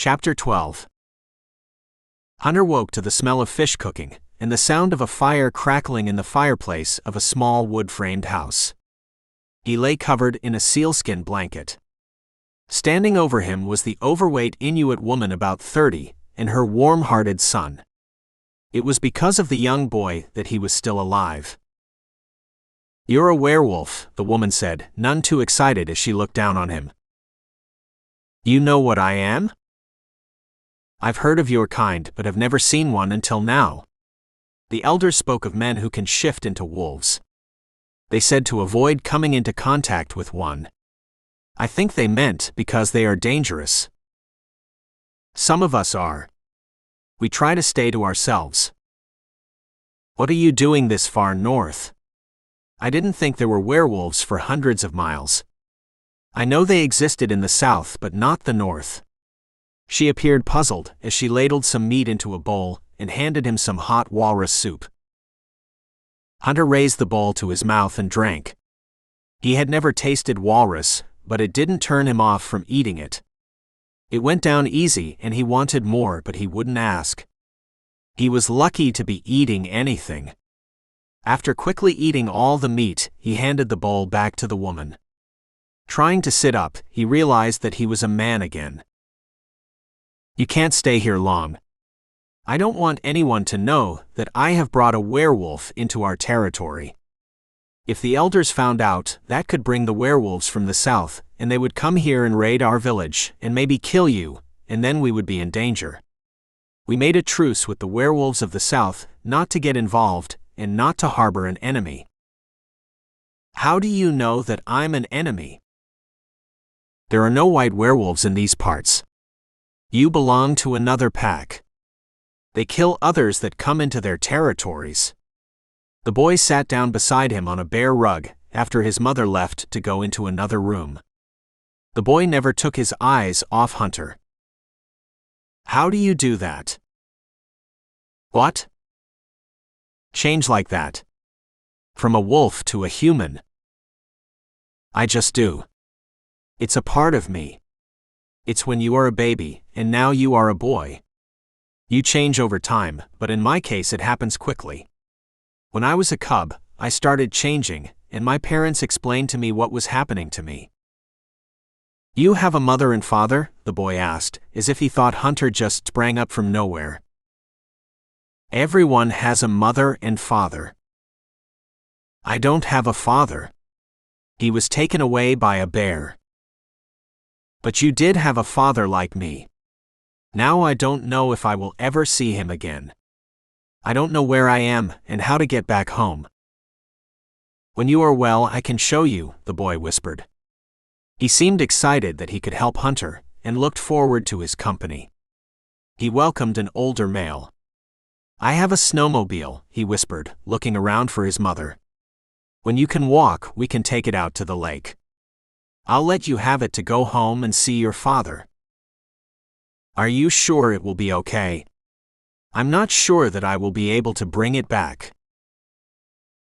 Chapter 12. Hunter woke to the smell of fish cooking and the sound of a fire crackling in the fireplace of a small wood-framed house. He lay covered in a sealskin blanket. Standing over him was the overweight Inuit woman about 30 and her warm-hearted son. It was because of the young boy that he was still alive. "You're a werewolf," the woman said, none too excited as she looked down on him. "You know what I am?" "I've heard of your kind, but have never seen one until now." The elders spoke of men who can shift into wolves. They said to avoid coming into contact with one. I think they meant because they are dangerous. Some of us are. We try to stay to ourselves. "What are you doing this far north?" "I didn't think there were werewolves for hundreds of miles. I know they existed in the south but not the north." She appeared puzzled as she ladled some meat into a bowl and handed him some hot walrus soup. Hunter raised the bowl to his mouth and drank. He had never tasted walrus, but it didn't turn him off from eating it. It went down easy and he wanted more, but he wouldn't ask. He was lucky to be eating anything. After quickly eating all the meat, he handed the bowl back to the woman. Trying to sit up, he realized that he was a man again. "You can't stay here long. I don't want anyone to know that I have brought a werewolf into our territory. If the elders found out, that could bring the werewolves from the south, and they would come here and raid our village, and maybe kill you, and then we would be in danger. We made a truce with the werewolves of the south, not to get involved, and not to harbor an enemy." "How do you know that I'm an enemy?" "There are no white werewolves in these parts. You belong to another pack. They kill others that come into their territories." The boy sat down beside him on a bare rug after his mother left to go into another room. The boy never took his eyes off Hunter. "How do you do that?" "What?" "Change like that. From a wolf to a human." "I just do. It's a part of me. It's when you are a baby, and now you are a boy. You change over time, but in my case it happens quickly. When I was a cub, I started changing, and my parents explained to me what was happening to me." "You have a mother and father?" the boy asked, as if he thought Hunter just sprang up from nowhere. "Everyone has a mother and father." "I don't have a father. He was taken away by a bear." "But you did have a father like me. Now I don't know if I will ever see him again. I don't know where I am and how to get back home." "When you are well, I can show you," the boy whispered. He seemed excited that he could help Hunter and looked forward to his company. He welcomed an older male. "I have a snowmobile," he whispered, looking around for his mother. "When you can walk, we can take it out to the lake. I'll let you have it to go home and see your father." "Are you sure it will be okay?" "I'm not sure that I will be able to bring it back.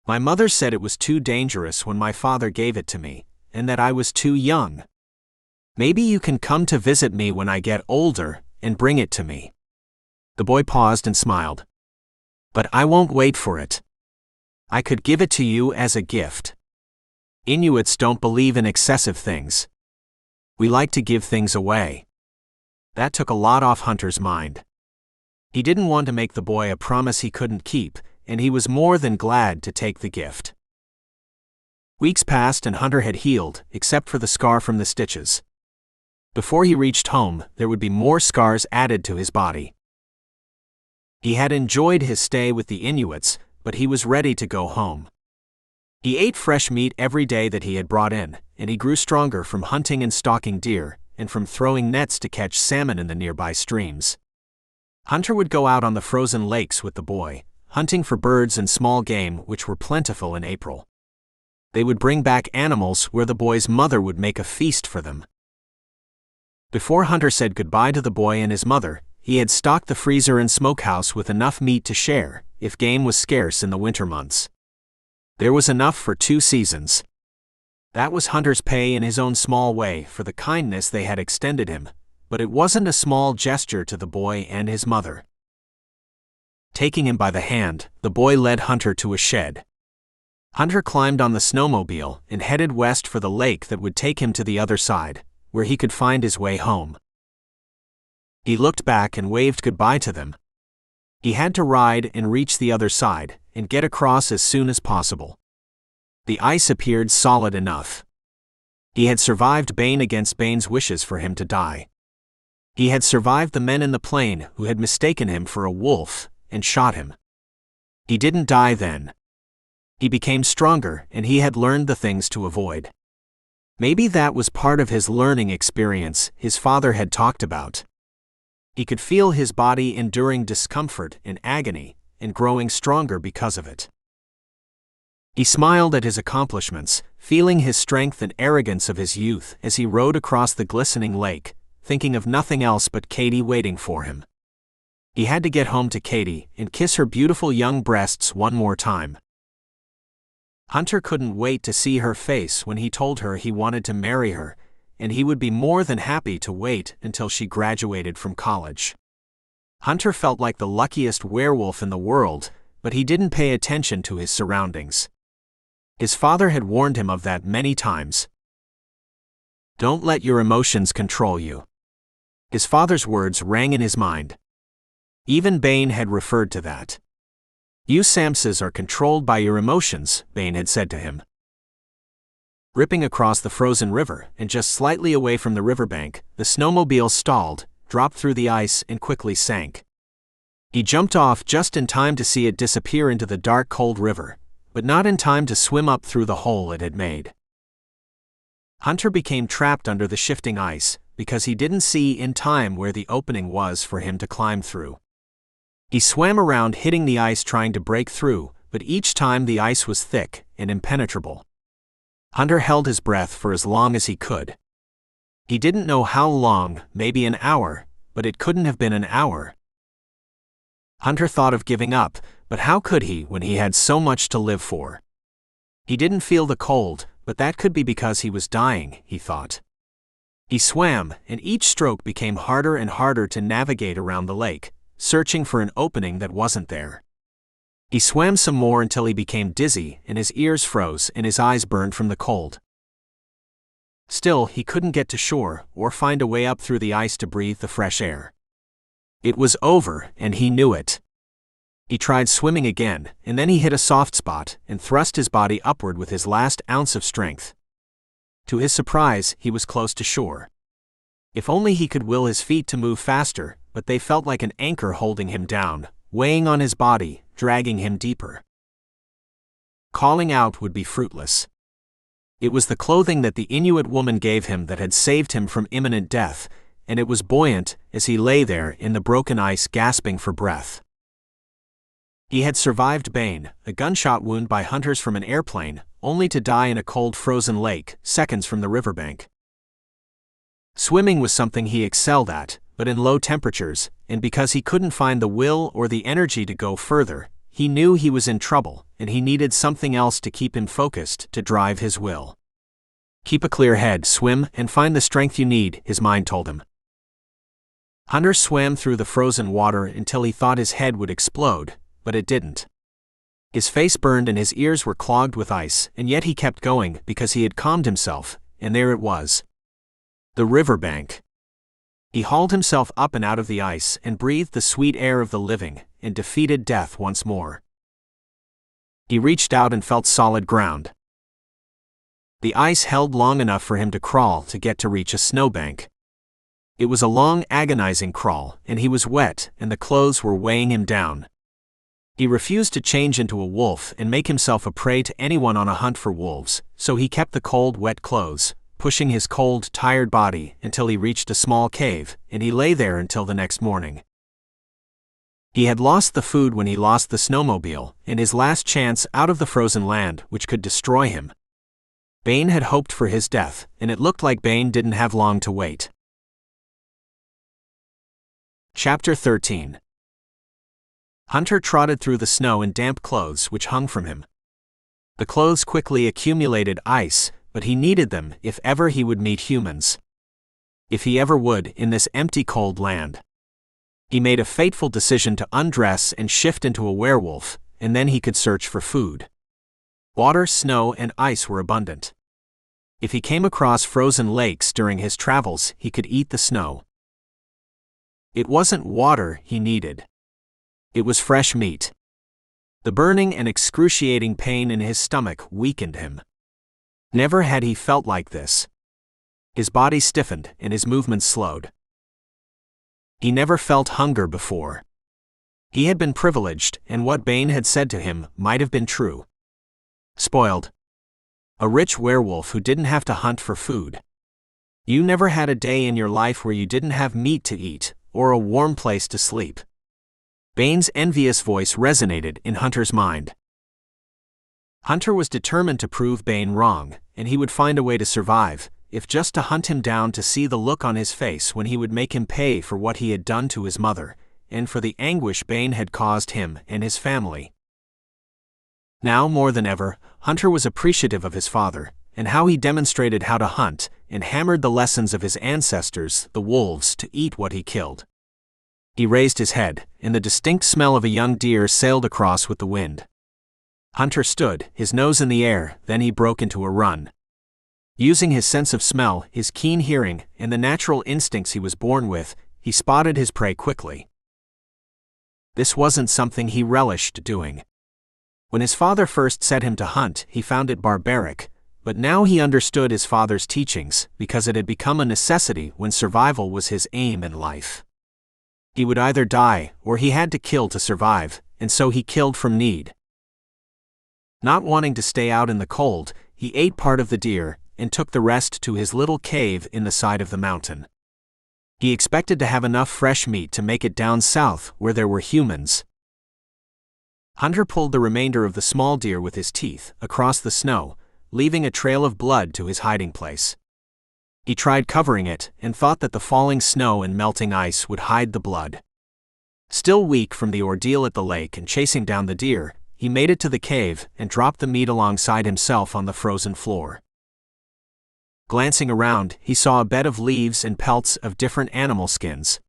My mother said it was too dangerous when my father gave it to me, and that I was too young. Maybe you can come to visit me when I get older and bring it to me." The boy paused and smiled. "But I won't wait for it. I could give it to you as a gift. Inuits don't believe in excessive things. We like to give things away." That took a lot off Hunter's mind. He didn't want to make the boy a promise he couldn't keep, and he was more than glad to take the gift. Weeks passed and Hunter had healed, except for the scar from the stitches. Before he reached home, there would be more scars added to his body. He had enjoyed his stay with the Inuits, but he was ready to go home. He ate fresh meat every day that he had brought in, and he grew stronger from hunting and stalking deer, and from throwing nets to catch salmon in the nearby streams. Hunter would go out on the frozen lakes with the boy, hunting for birds and small game which were plentiful in April. They would bring back animals where the boy's mother would make a feast for them. Before Hunter said goodbye to the boy and his mother, he had stocked the freezer and smokehouse with enough meat to share, if game was scarce in the winter months. There was enough for 2 seasons. That was Hunter's pay in his own small way for the kindness they had extended him, but it wasn't a small gesture to the boy and his mother. Taking him by the hand, the boy led Hunter to a shed. Hunter climbed on the snowmobile and headed west for the lake that would take him to the other side, where he could find his way home. He looked back and waved goodbye to them. He had to ride and reach the other side and get across as soon as possible. The ice appeared solid enough. He had survived Bain against Bain's wishes for him to die. He had survived the men in the plane who had mistaken him for a wolf and shot him. He didn't die then. He became stronger and he had learned the things to avoid. Maybe that was part of his learning experience his father had talked about. He could feel his body enduring discomfort and agony and growing stronger because of it. He smiled at his accomplishments, feeling his strength and arrogance of his youth as he rode across the glistening lake, thinking of nothing else but Katie waiting for him. He had to get home to Katie and kiss her beautiful young breasts one more time. Hunter couldn't wait to see her face when he told her he wanted to marry her, and he would be more than happy to wait until she graduated from college. Hunter felt like the luckiest werewolf in the world, but he didn't pay attention to his surroundings. His father had warned him of that many times. Don't let your emotions control you. His father's words rang in his mind. Even Bain had referred to that. You Samses are controlled by your emotions, Bain had said to him. Ripping across the frozen river and just slightly away from the riverbank, the snowmobile stalled, dropped through the ice and quickly sank. He jumped off just in time to see it disappear into the dark cold river, but not in time to swim up through the hole it had made. Hunter became trapped under the shifting ice because he didn't see in time where the opening was for him to climb through. He swam around hitting the ice trying to break through, but each time the ice was thick and impenetrable. Hunter held his breath for as long as he could. He didn't know how long, maybe an hour, but it couldn't have been an hour. Hunter thought of giving up, but how could he when he had so much to live for? He didn't feel the cold, but that could be because he was dying, he thought. He swam, and each stroke became harder and harder to navigate around the lake, searching for an opening that wasn't there. He swam some more until he became dizzy and his ears froze and his eyes burned from the cold. Still, he couldn't get to shore or find a way up through the ice to breathe the fresh air. It was over, and he knew it. He tried swimming again, and then he hit a soft spot and thrust his body upward with his last ounce of strength. To his surprise, he was close to shore. If only he could will his feet to move faster, but they felt like an anchor holding him down, weighing on his body, dragging him deeper. Calling out would be fruitless. It was the clothing that the Inuit woman gave him that had saved him from imminent death, and it was buoyant as he lay there in the broken ice gasping for breath. He had survived Bain, a gunshot wound by hunters from an airplane, only to die in a cold frozen lake, seconds from the riverbank. Swimming was something he excelled at, but in low temperatures, and because he couldn't find the will or the energy to go further, he knew he was in trouble, and he needed something else to keep him focused to drive his will. Keep a clear head, swim, and find the strength you need, his mind told him. Hunter swam through the frozen water until he thought his head would explode, but it didn't. His face burned and his ears were clogged with ice, and yet he kept going because he had calmed himself, and there it was. The riverbank. He hauled himself up and out of the ice and breathed the sweet air of the living, and defeated death once more. He reached out and felt solid ground. The ice held long enough for him to crawl to get to reach a snowbank. It was a long, agonizing crawl, and he was wet, and the clothes were weighing him down. He refused to change into a wolf and make himself a prey to anyone on a hunt for wolves, so he kept the cold, wet clothes, pushing his cold, tired body until he reached a small cave, and he lay there until the next morning. He had lost the food when he lost the snowmobile, and his last chance out of the frozen land which could destroy him. Bain had hoped for his death, and it looked like Bain didn't have long to wait. Chapter 13. Hunter trotted through the snow in damp clothes which hung from him. The clothes quickly accumulated ice, but he needed them if ever he would meet humans. if he ever would, in this empty, cold land. He made a fateful decision to undress and shift into a werewolf, and then he could search for food. Water, snow, and ice were abundant. If he came across frozen lakes during his travels, he could eat the snow. It wasn't water he needed. It was fresh meat. The burning and excruciating pain in his stomach weakened him. Never had he felt like this. His body stiffened and his movements slowed. He never felt hunger before. He had been privileged, and what Bain had said to him might have been true. Spoiled. A rich werewolf who didn't have to hunt for food. You never had a day in your life where you didn't have meat to eat, or a warm place to sleep. Bain's envious voice resonated in Hunter's mind. Hunter was determined to prove Bain wrong, and he would find a way to survive, if just to hunt him down to see the look on his face when he would make him pay for what he had done to his mother, and for the anguish Bain had caused him and his family. Now more than ever, Hunter was appreciative of his father, and how he demonstrated how to hunt, and hammered the lessons of his ancestors, the wolves, to eat what he killed. He raised his head, and the distinct smell of a young deer sailed across with the wind. Hunter stood, his nose in the air, then he broke into a run. Using his sense of smell, his keen hearing, and the natural instincts he was born with, he spotted his prey quickly. This wasn't something he relished doing. When his father first set him to hunt, he found it barbaric, but now he understood his father's teachings, because it had become a necessity when survival was his aim in life. He would either die, or he had to kill to survive, and so he killed from need. Not wanting to stay out in the cold, he ate part of the deer, and took the rest to his little cave in the side of the mountain. He expected to have enough fresh meat to make it down south where there were humans. Hunter pulled the remainder of the small deer with his teeth across the snow, leaving a trail of blood to his hiding place. He tried covering it and thought that the falling snow and melting ice would hide the blood. Still weak from the ordeal at the lake and chasing down the deer, he made it to the cave and dropped the meat alongside himself on the frozen floor. Glancing around, he saw a bed of leaves and pelts of different animal skins.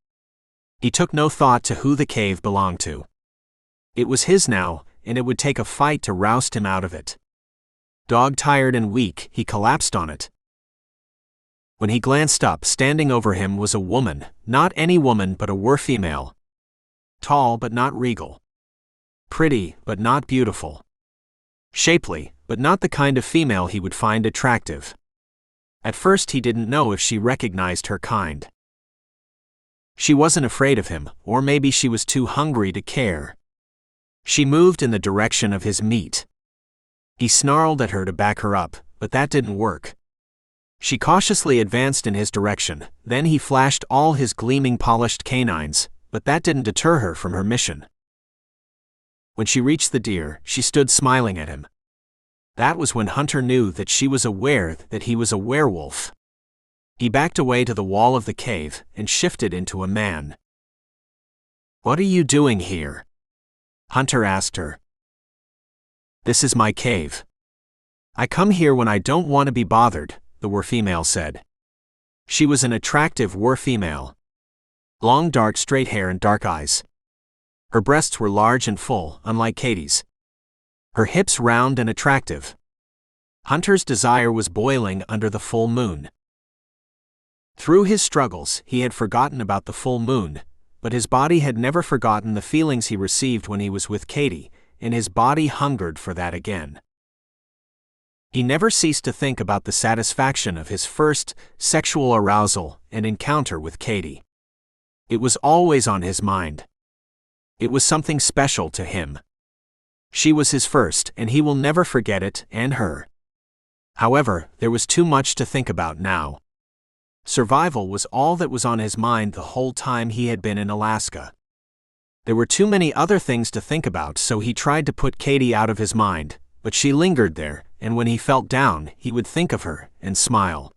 He took no thought to who the cave belonged to. It was his now, and it would take a fight to roust him out of it. Dog-tired and weak, he collapsed on it. When he glanced up, standing over him was a woman, not any woman but a were-female. Tall but not regal. Pretty but not beautiful. Shapely, but not the kind of female he would find attractive. At first he didn't know if she recognized her kind. She wasn't afraid of him, or maybe she was too hungry to care. She moved in the direction of his meat. He snarled at her to back her up, but that didn't work. She cautiously advanced in his direction, then he flashed all his gleaming polished canines, but that didn't deter her from her mission. When she reached the deer, she stood smiling at him. That was when Hunter knew that she was aware that he was a werewolf. He backed away to the wall of the cave and shifted into a man. "What are you doing here?" Hunter asked her. "This is my cave. I come here when I don't want to be bothered," the were-female said. She was an attractive were-female. Long dark straight hair and dark eyes. Her breasts were large and full, unlike Katie's. Her hips round and attractive. Hunter's desire was boiling under the full moon. Through his struggles, he had forgotten about the full moon, but his body had never forgotten the feelings he received when he was with Katie, and his body hungered for that again. He never ceased to think about the satisfaction of his first sexual arousal and encounter with Katie. It was always on his mind. It was something special to him. She was his first, and he will never forget it, and her. However, there was too much to think about now. Survival was all that was on his mind the whole time he had been in Alaska. There were too many other things to think about, so he tried to put Katie out of his mind, but she lingered there, and when he felt down, he would think of her and smile.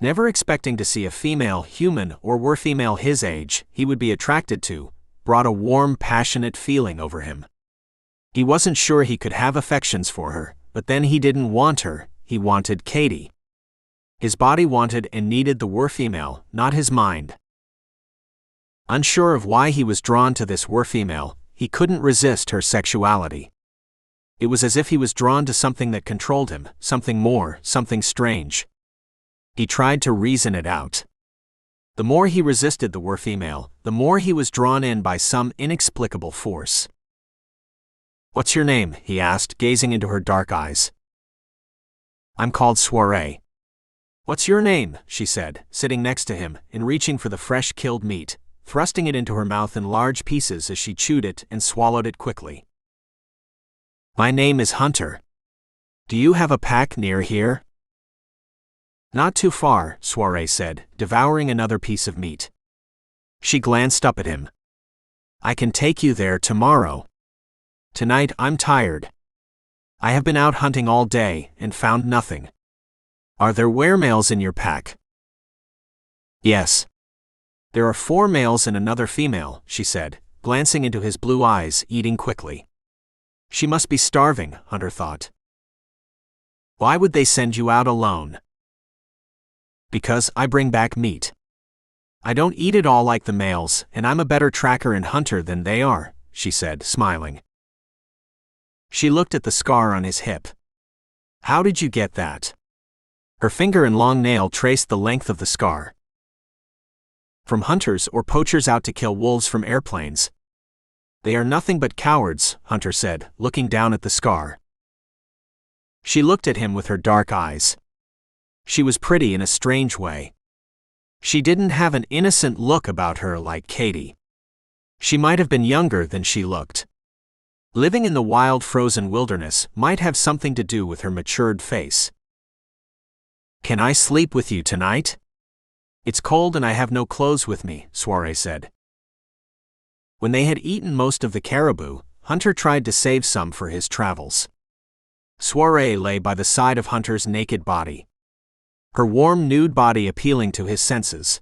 Never expecting to see a female human or were-female his age he would be attracted to, brought a warm, passionate feeling over him. He wasn't sure he could have affections for her, but then he didn't want her, he wanted Katie. His body wanted and needed the were-female, not his mind. Unsure of why he was drawn to this were-female, he couldn't resist her sexuality. It was as if he was drawn to something that controlled him, something more, something strange. He tried to reason it out. The more he resisted the were-female, the more he was drawn in by some inexplicable force. "What's your name?" he asked, gazing into her dark eyes. "I'm called Soiree." "What's your name?" she said, sitting next to him and reaching for the fresh killed meat, thrusting it into her mouth in large pieces as she chewed it and swallowed it quickly. "My name is Hunter. Do you have a pack near here?" "Not too far," Soiree said, devouring another piece of meat. She glanced up at him. "I can take you there tomorrow. Tonight I'm tired. I have been out hunting all day and found nothing. Are there were-males in your pack?" "Yes. There are 4 males and another female," she said, glancing into his blue eyes, eating quickly. She must be starving, Hunter thought. "Why would they send you out alone?" "Because I bring back meat. I don't eat it all like the males, and I'm a better tracker and hunter than they are," she said, smiling. She looked at the scar on his hip. "How did you get that?" Her finger and long nail traced the length of the scar. "From hunters or poachers out to kill wolves from airplanes. They are nothing but cowards," Hunter said, looking down at the scar. She looked at him with her dark eyes. She was pretty in a strange way. She didn't have an innocent look about her like Katie. She might have been younger than she looked. Living in the wild frozen wilderness might have something to do with her matured face. "Can I sleep with you tonight?" "It's cold and I have no clothes with me," Soiree said. When they had eaten most of the caribou, Hunter tried to save some for his travels. Soiree lay by the side of Hunter's naked body. Her warm nude body appealing to his senses.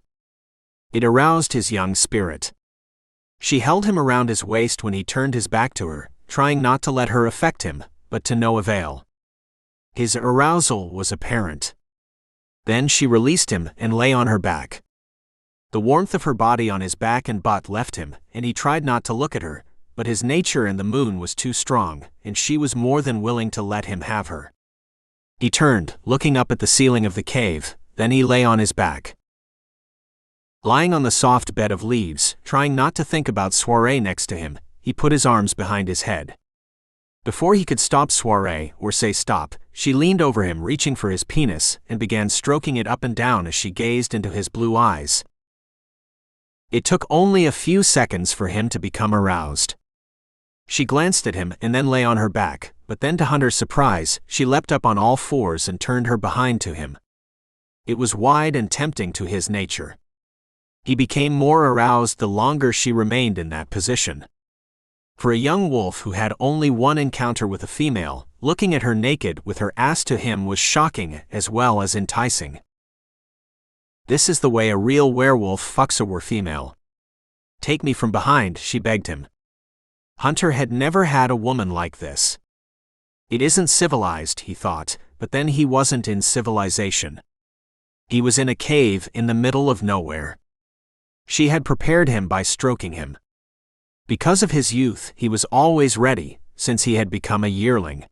It aroused his young spirit. She held him around his waist when he turned his back to her, trying not to let her affect him, but to no avail. His arousal was apparent. Then she released him and lay on her back. The warmth of her body on his back and butt left him, and he tried not to look at her, but his nature and the moon was too strong, and she was more than willing to let him have her. He turned, looking up at the ceiling of the cave, then he lay on his back. Lying on the soft bed of leaves, trying not to think about Soiree next to him, he put his arms behind his head. Before he could stop Soiree or say stop, she leaned over him reaching for his penis and began stroking it up and down as she gazed into his blue eyes. It took only a few seconds for him to become aroused. She glanced at him and then lay on her back, but then to Hunter's surprise, she leapt up on all fours and turned her behind to him. It was wide and tempting to his nature. He became more aroused the longer she remained in that position. For a young wolf who had only one encounter with a female, looking at her naked with her ass to him was shocking as well as enticing. This is the way a real werewolf fucks a were-female. "Take me from behind," she begged him. Hunter had never had a woman like this. It isn't civilized, he thought, but then he wasn't in civilization. He was in a cave in the middle of nowhere. She had prepared him by stroking him. Because of his youth, he was always ready, since he had become a yearling.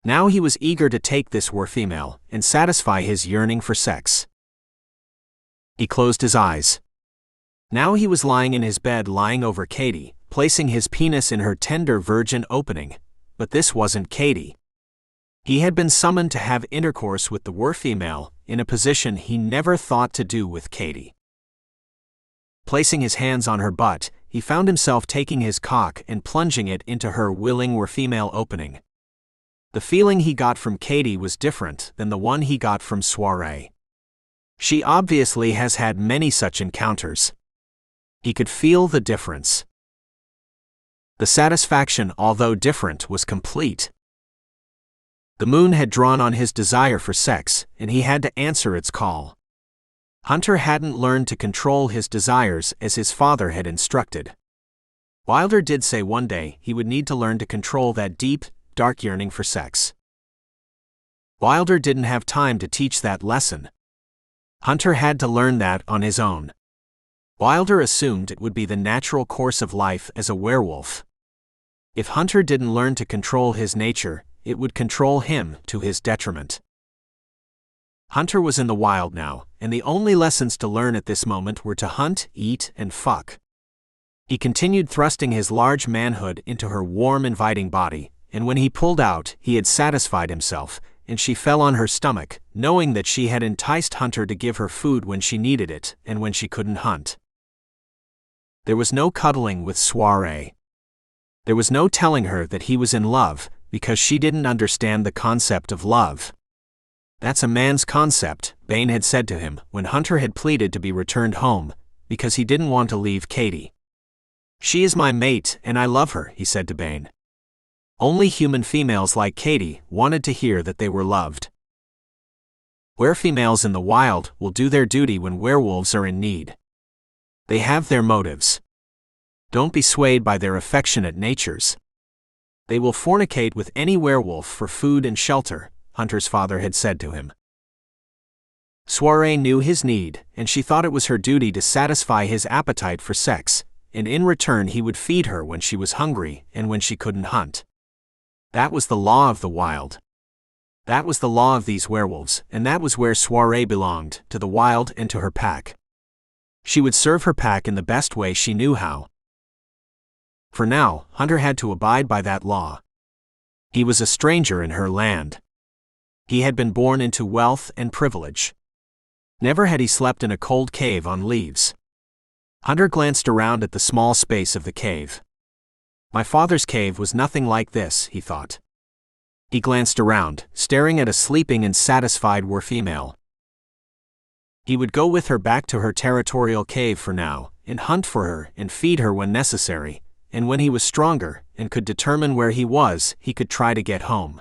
Now he was eager to take this were-female and satisfy his yearning for sex. He closed his eyes. Now he was lying in his bed lying over Katie, placing his penis in her tender virgin opening, but this wasn't Katie. He had been summoned to have intercourse with the were-female in a position he never thought to do with Katie. Placing his hands on her butt, he found himself taking his cock and plunging it into her willing were-female opening. The feeling he got from Katie was different than the one he got from Soiree. She obviously has had many such encounters. He could feel the difference. The satisfaction, although different, was complete. The moon had drawn on his desire for sex, and he had to answer its call. Hunter hadn't learned to control his desires as his father had instructed. Wilder did say one day he would need to learn to control that deep, dark yearning for sex. Wilder didn't have time to teach that lesson, Hunter had to learn that on his own. Wilder assumed it would be the natural course of life as a werewolf. If Hunter didn't learn to control his nature, it would control him to his detriment. Hunter was in the wild now, and the only lessons to learn at this moment were to hunt, eat, and fuck. He continued thrusting his large manhood into her warm, inviting body, and when he pulled out, he had satisfied himself, and she fell on her stomach, knowing that she had enticed Hunter to give her food when she needed it and when she couldn't hunt. There was no cuddling with Soiree. There was no telling her that he was in love, because she didn't understand the concept of love. That's a man's concept, Bain had said to him when Hunter had pleaded to be returned home, because he didn't want to leave Katie. She is my mate and I love her, he said to Bain. Only human females like Katie wanted to hear that they were loved. Werefemales in the wild will do their duty when werewolves are in need. They have their motives. Don't be swayed by their affectionate natures. They will fornicate with any werewolf for food and shelter, Hunter's father had said to him. Soiree knew his need, and she thought it was her duty to satisfy his appetite for sex, and in return he would feed her when she was hungry and when she couldn't hunt. That was the law of the wild. That was the law of these werewolves, and that was where Soiree belonged, to the wild and to her pack. She would serve her pack in the best way she knew how. For now, Hunter had to abide by that law. He was a stranger in her land. He had been born into wealth and privilege. Never had he slept in a cold cave on leaves. Hunter glanced around at the small space of the cave. My father's cave was nothing like this, he thought. He glanced around, staring at a sleeping and satisfied werefemale. He would go with her back to her territorial cave for now, and hunt for her and feed her when necessary, and when he was stronger and could determine where he was, he could try to get home.